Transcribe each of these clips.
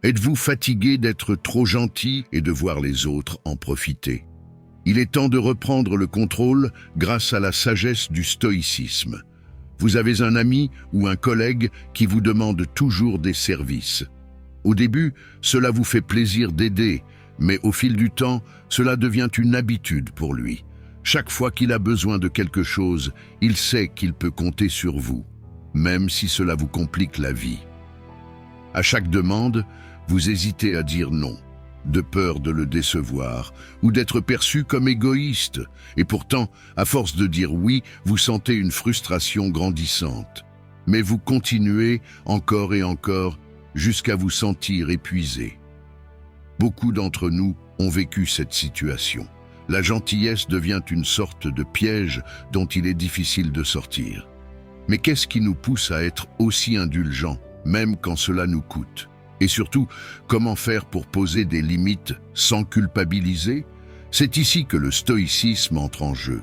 Êtes-vous fatigué d'être trop gentil et de voir les autres en profiter? Il est temps de reprendre le contrôle grâce à la sagesse du stoïcisme. Vous avez un ami ou un collègue qui vous demande toujours des services. Au début, cela vous fait plaisir d'aider, mais au fil du temps, cela devient une habitude pour lui. Chaque fois qu'il a besoin de quelque chose, il sait qu'il peut compter sur vous, même si cela vous complique la vie. À chaque demande, vous hésitez à dire non, de peur de le décevoir ou d'être perçu comme égoïste. Et pourtant, à force de dire oui, vous sentez une frustration grandissante. Mais vous continuez encore et encore jusqu'à vous sentir épuisé. Beaucoup d'entre nous ont vécu cette situation. La gentillesse devient une sorte de piège dont il est difficile de sortir. Mais qu'est-ce qui nous pousse à être aussi indulgents, même quand cela nous coûte? Et surtout, comment faire pour poser des limites sans culpabiliser? C'est ici que le stoïcisme entre en jeu.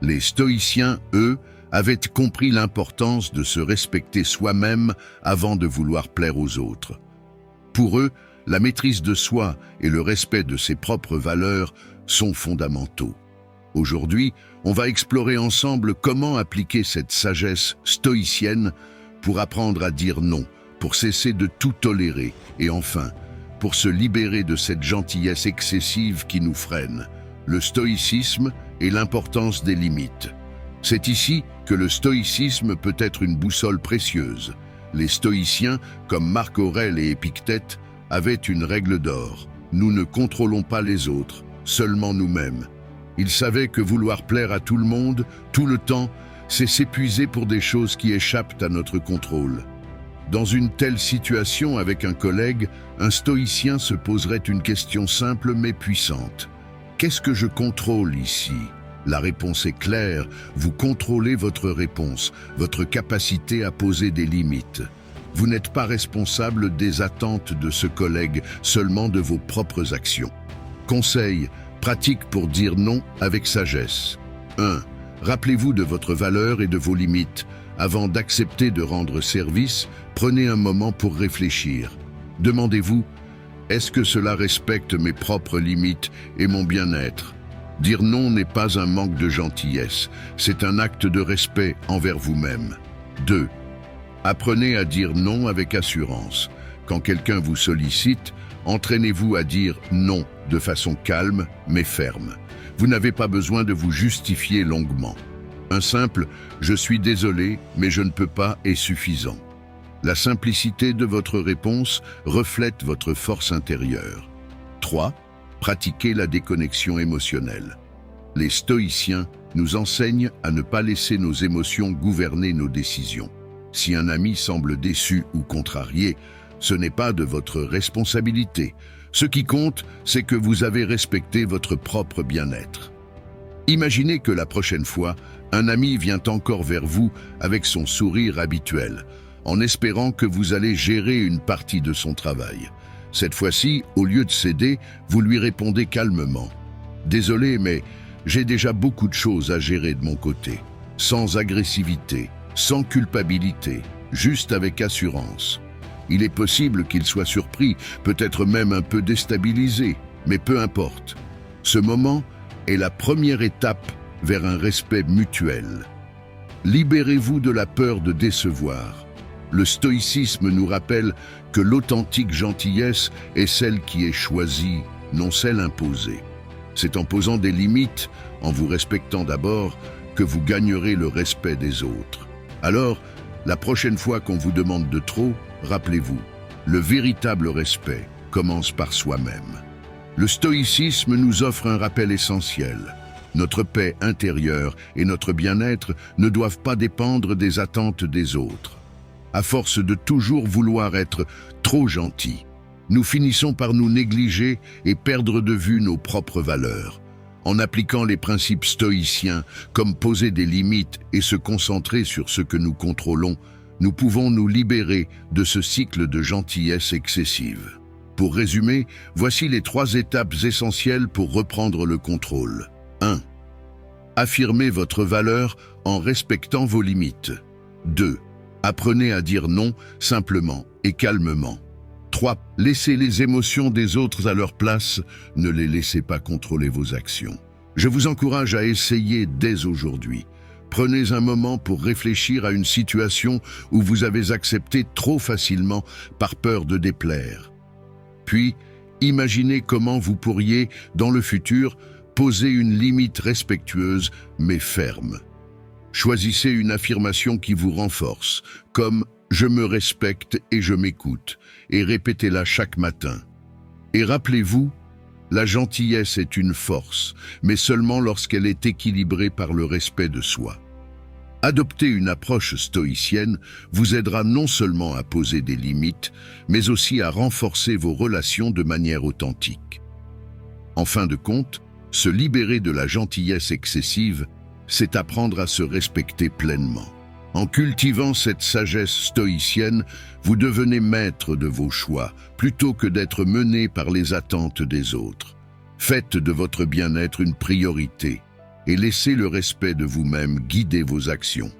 Les stoïciens, eux, avaient compris l'importance de se respecter soi-même avant de vouloir plaire aux autres. Pour eux, la maîtrise de soi et le respect de ses propres valeurs sont fondamentaux. Aujourd'hui, on va explorer ensemble comment appliquer cette sagesse stoïcienne pour apprendre à dire non, pour cesser de tout tolérer et enfin, pour se libérer de cette gentillesse excessive qui nous freine, le stoïcisme et l'importance des limites. C'est ici que le stoïcisme peut être une boussole précieuse. Les stoïciens, comme Marc Aurèle et Épictète, avaient une règle d'or. Nous ne contrôlons pas les autres, seulement nous-mêmes. Ils savaient que vouloir plaire à tout le monde, tout le temps, c'est s'épuiser pour des choses qui échappent à notre contrôle. Dans une telle situation avec un collègue, un stoïcien se poserait une question simple mais puissante. Qu'est-ce que je contrôle ici? La réponse est claire, vous contrôlez votre réponse, votre capacité à poser des limites. Vous n'êtes pas responsable des attentes de ce collègue, seulement de vos propres actions. Conseil, pratique pour dire non avec sagesse. 1. Rappelez-vous de votre valeur et de vos limites. Avant d'accepter de rendre service, prenez un moment pour réfléchir. Demandez-vous, est-ce que cela respecte mes propres limites et mon bien-être? Dire non n'est pas un manque de gentillesse, c'est un acte de respect envers vous-même. 2. Apprenez à dire non avec assurance. Quand quelqu'un vous sollicite, entraînez-vous à dire non de façon calme mais ferme. Vous n'avez pas besoin de vous justifier longuement. Un simple « je suis désolé, mais je ne peux pas » est suffisant. La simplicité de votre réponse reflète votre force intérieure. 3. Pratiquez la déconnexion émotionnelle. Les stoïciens nous enseignent à ne pas laisser nos émotions gouverner nos décisions. Si un ami semble déçu ou contrarié, ce n'est pas de votre responsabilité. Ce qui compte, c'est que vous avez respecté votre propre bien-être. Imaginez que la prochaine fois, un ami vient encore vers vous avec son sourire habituel, en espérant que vous allez gérer une partie de son travail. Cette fois-ci, au lieu de céder, vous lui répondez calmement. « Désolé, mais j'ai déjà beaucoup de choses à gérer de mon côté. » Sans agressivité, sans culpabilité, juste avec assurance. Il est possible qu'il soit surpris, peut-être même un peu déstabilisé, mais peu importe. Ce moment est la première étape vers un respect mutuel. Libérez-vous de la peur de décevoir. Le stoïcisme nous rappelle que l'authentique gentillesse est celle qui est choisie, non celle imposée. C'est en posant des limites, en vous respectant d'abord, que vous gagnerez le respect des autres. Alors, la prochaine fois qu'on vous demande de trop, rappelez-vous, le véritable respect commence par soi-même. Le stoïcisme nous offre un rappel essentiel. Notre paix intérieure et notre bien-être ne doivent pas dépendre des attentes des autres. À force de toujours vouloir être trop gentils, nous finissons par nous négliger et perdre de vue nos propres valeurs. En appliquant les principes stoïciens, comme poser des limites et se concentrer sur ce que nous contrôlons, nous pouvons nous libérer de ce cycle de gentillesse excessive. Pour résumer, voici les 3 étapes essentielles pour reprendre le contrôle. 1. Affirmez votre valeur en respectant vos limites. 2. Apprenez à dire non simplement et calmement. 3. Laissez les émotions des autres à leur place, ne les laissez pas contrôler vos actions. Je vous encourage à essayer dès aujourd'hui. Prenez un moment pour réfléchir à une situation où vous avez accepté trop facilement par peur de déplaire. Puis, imaginez comment vous pourriez, dans le futur, poser une limite respectueuse mais ferme. Choisissez une affirmation qui vous renforce, comme « Je me respecte et je m'écoute » et répétez-la chaque matin. Et rappelez-vous, la gentillesse est une force, mais seulement lorsqu'elle est équilibrée par le respect de soi. Adopter une approche stoïcienne vous aidera non seulement à poser des limites, mais aussi à renforcer vos relations de manière authentique. En fin de compte, se libérer de la gentillesse excessive, c'est apprendre à se respecter pleinement. En cultivant cette sagesse stoïcienne, vous devenez maître de vos choix, plutôt que d'être mené par les attentes des autres. Faites de votre bien-être une priorité et laissez le respect de vous-même guider vos actions.